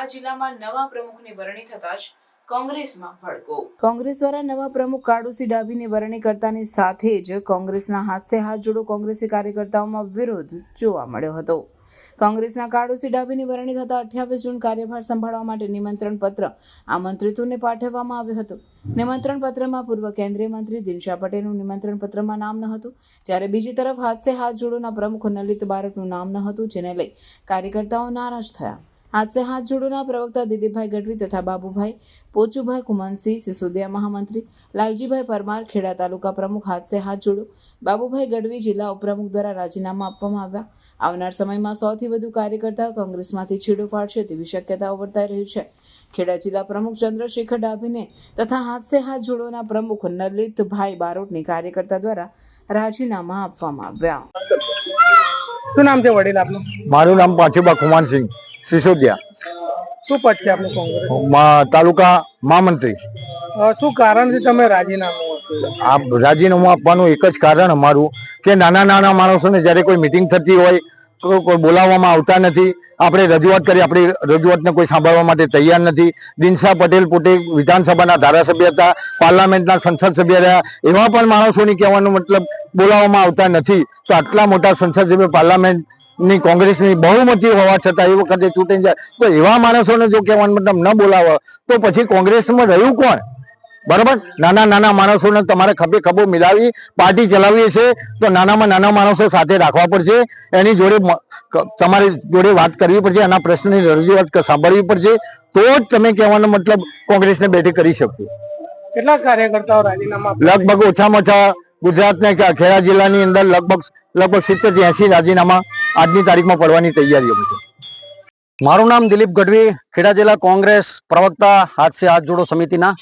ખેડા જિલ્લામાં નવા પ્રમુખની વરણી થતા જ કોંગ્રેસમાં ભડકો। કોંગ્રેસ દ્વારા નવા પ્રમુખ કાળુસિંહ ડાભીની વરણી કરતાની સાથે જ કોંગ્રેસના હાથ સે હાથ જોડો કોંગ્રેસી કાર્યકર્તાઓમાં વિરોધ જોવા મળ્યો હતો। કોંગ્રેસના કાળુસિંહ ડાભીની વરણી થતા 28 જૂન કાર્યભાર સંભાળવા માટે નિમંત્રણ પત્ર આમંત્રિતોને પાઠવવામાં આવ્યો હતો। નિમંત્રણ પત્રમાં પૂર્વ કેન્દ્રીય મંત્રી દિનશા પટેલનું નિમંત્રણ પત્રમાં નામ ન હતું, જ્યારે બીજી તરફ હાથ સે હાથ જોડોના પ્રમુખ નલિત બારોટનું નામ ન હતું, જેને લઈ કાર્યકર્તાઓ નારાજ થયા। હાથ સે હાથ જોડોના પ્રવક્તા દિલીપભાઈ ગઢવી તથા બાબુભાઈ પોચુભાઈ કુમનસિંહ, સિસોદિયા મહામંત્રી લાલજીભાઈ પરમાર, ખેડા તાલુકા પ્રમુખ હાથ સે હાથ જોડો બાબુભાઈ ગઢવી, જિલ્લા ઉપપ્રમુખ દ્વારા રાજીનામા આપવામાં આવ્યા। આવનાર સમયમાં 100 થી વધુ કાર્યકર્તાઓ કોંગ્રેસમાંથી છેડો ફાડશે તેવી શક્યતાઓ વર્તાઈ રહી છે। ખેડા જિલ્લા પ્રમુખ ચંદ્રશેખર ડાભીને તથા હાથ સે હાથ જોડોના પ્રમુખ નલિતભાઈ બારોટની કાર્યકર્તા દ્વારા રાજીનામા આપવામાં આવ્યા। શું નામ છે વડીલ આપનું? મારું નામ પાછુબા કુમાનસિંહ, સિસોદિયા। શું પદ છે આપનું કોંગ્રેસ? તાલુકા મહામંત્રી। શું કારણથી તમે રાજીનામું આપ્યું? આ રાજીનામું આપવાનું એક જ કારણ અમારું કે નાના નાના માણસોને જ્યારે કોઈ મિટિંગ થતી હોય કોઈ બોલાવવામાં આવતા નથી। આપણે રજૂઆત કરી, આપણી રજૂઆતને કોઈ સાંભળવા માટે તૈયાર નથી। દિનશા પટેલ પોતે વિધાનસભાના ધારાસભ્ય હતા, પાર્લામેન્ટના સંસદ સભ્ય રહ્યા, એવા પણ માણસોની કહેવાનો મતલબ બોલાવવામાં આવતા નથી। તો આટલા મોટા સંસદ સભ્ય પાર્લામેન્ટની કોંગ્રેસની બહુમતી હોવા છતાં એ વખતે ચૂંટાઈ જાય તો એવા માણસોને જો કહેવાનો મતલબ ન બોલાવે તો પછી કોંગ્રેસમાં રહ્યું કોણ? બરાબર, નાના નાના માણસોને તમારે ખભે ખભો મિલાવી પાર્ટી ચલાવીએ છે તો નાનામાં નાના માણસો સાથે રાખવા પડશે। એની જોડે તમારી જોડે વાત કરવી પડશે, એના પ્રશ્નની રજૂઆત સાંભળવી પડશે, તો જ તમે કહેવાનો મતલબ કોંગ્રેસને બેઠી કરી શકશો। કેટલા કાર્યકર્તાઓ રાજીનામા લગભગ ઓછામાં ઓછા ગુજરાતના ખેડા જિલ્લાની અંદર લગભગ 70 થી 80 રાજીનામા આજની તારીખમાં પડવાની તૈયારીઓ છે। મારું નામ દિલીપ ગઢવી, ખેડા જિલ્લા કોંગ્રેસ પ્રવક્તા, હાથ સે હાથ જોડો સમિતિના।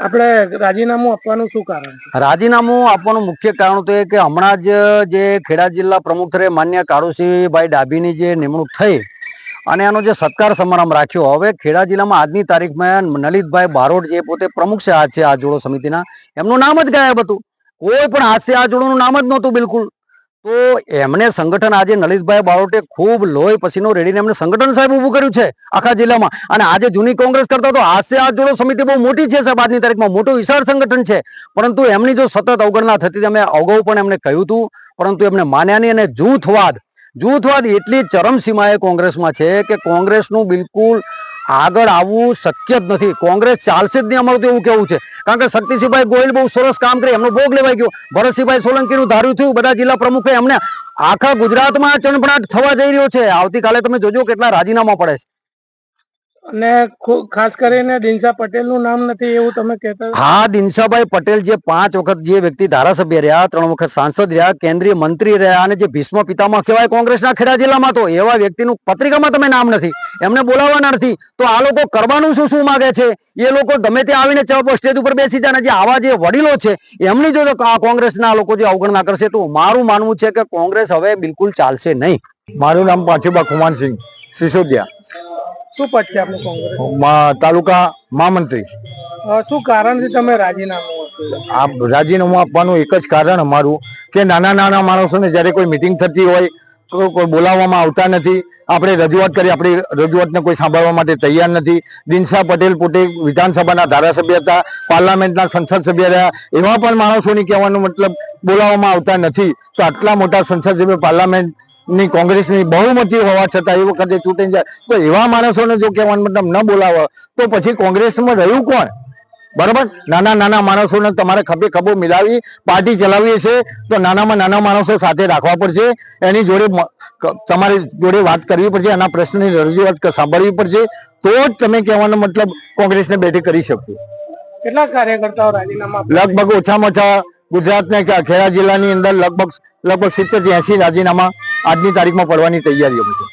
આપણે રાજીનામું આપવાનું શું કારણ? રાજીનામું આપવાનું મુખ્ય કારણ તો એ કે હમણાં જ જે ખેડા જિલ્લા પ્રમુખ તરીકે માન્ય કાળુસિંહભાઈ ડાભીની જે નિમણૂક થઈ અને એનો જે સત્કાર સમારંભ રાખ્યો, હવે ખેડા જિલ્લામાં આજની તારીખમાં નલિતભાઈ બારોટ જે પોતે પ્રમુખ છે હાથ સે હાથ જોડો સમિતિના, એમનું નામ જ ગાયબ હતું। કોઈ પણ હાથ સે હાથ જોડોનું નામ જ નહોતું બિલકુલ। તો એમને સંગઠન આજે નલિતભાઈ બારોટે ખૂબ લોહી પસીનો રેડીને એમને સંગઠન સાહેબ ઊભું કર્યું છે આખા જિલ્લામાં। અને આજે જૂની કોંગ્રેસ કરતા તો હાથ સે હાથ જોડો સમિતિ બહુ મોટી છે સાહેબ, આજની તારીખમાં મોટું વિશાળ સંગઠન છે, પરંતુ એમની જો સતત અવગણના થતી, અમે અગાઉ પણ એમને કહ્યું હતું, પરંતુ એમને માન્યા નહીં। અને જૂથવાદ એટલી ચરમસીમાએ કોંગ્રેસમાં છે કે કોંગ્રેસનું બિલકુલ આગળ આવવું શક્ય જ નથી। કોંગ્રેસ ચાલશે જ નહીં, અમારું તો એવું કેવું છે। કારણ કે શક્તિસિંહભાઈ ગોહિલ બહુ સરસ કામ કરી, એમનો ભોગ લેવાઈ ગયો। ભરતસિંહભાઈ સોલંકીનું ધાર્યું થયું, બધા જિલ્લા પ્રમુખે એમને આખા ગુજરાતમાં ચણપણાટ થવા જઈ રહ્યો છે। આવતીકાલે તમે જોજો કેટલા રાજીનામા પડે છે। અને ખાસ કરીને દિનશા પટેલનું નામ નથી એવું તમે કહેતા? હા, દિનશાભાઈ પટેલ જે 5 વખત જે વ્યક્તિ ધારાસભ્ય રહ્યા, 3 વખત સાંસદ રહ્યા, કેન્દ્રીય મંત્રી રહ્યા અને જે ભીષ્મ પિતામહ કહેવાય કોંગ્રેસના ખેડા જિલ્લામાં, તો એવા વ્યક્તિનું પત્રિકામાં તમે નામ નથી, એમને બોલાવવાના નથી। તો આ લોકો કરવાનું શું માગે છે? એ લોકો ગમે તે આવીને સ્ટેજ ઉપર બેસી જાય, જે આવા જે વડીલો છે એમની જો કોંગ્રેસના લોકો જે અવગણના કરશે તો મારું માનવું છે કે કોંગ્રેસ હવે બિલકુલ ચાલશે નહીં। મારું નામ પાછુબા કુમાનસિંહ, સિસોદિયા। શું પદ છે આપનું કોંગ્રેસ? તાલુકા મહામંત્રી। શું કારણથી તમે રાજીનામું આપ્યું? આ રાજીનામું આપવાનું એક જ કારણ અમારું કે નાના નાના માણસોને જ્યારે કોઈ મિટિંગ થતી હોય કોઈ બોલાવવામાં આવતા નથી। આપણે રજૂઆત કરી, આપણી રજૂઆતને કોઈ સાંભળવા માટે તૈયાર નથી। દિનશા પટેલ પોતે વિધાનસભાના ધારાસભ્ય હતા, પાર્લામેન્ટના સંસદ સભ્ય રહ્યા, એવા પણ માણસોની કહેવાનો મતલબ બોલાવવામાં આવતા નથી। તો આટલા મોટા સંસદ સભ્ય પાર્લામેન્ટની કોંગ્રેસની બહુમતી હોવા છતાં એ વખતે ચૂંટાઈ જાય તો એવા માણસોને જો કહેવાનો મતલબ ન બોલાવે તો પછી કોંગ્રેસમાં રહ્યું કોણ? બરાબર, નાના નાના માણસોને તમારે ખભે ખભો મિલાવી પાર્ટી ચલાવીએ છે તો નાનામાં નાના માણસો સાથે રાખવા પડશે। એની જોડે તમારી જોડે વાત કરવી પડશે, એના પ્રશ્નની રજૂઆત સાંભળવી પડશે, તો જ તમે કહેવાનો મતલબ કોંગ્રેસને બેઠી કરી શકશો। કેટલા કાર્યકર્તાઓ રાજીનામા? લગભગ ઓછામાં ઓછા ગુજરાતના ખેડા જિલ્લાની અંદર લગભગ 70 થી 80 રાજીનામા આજની તારીખમાં પડવાની તૈયારીઓ છે।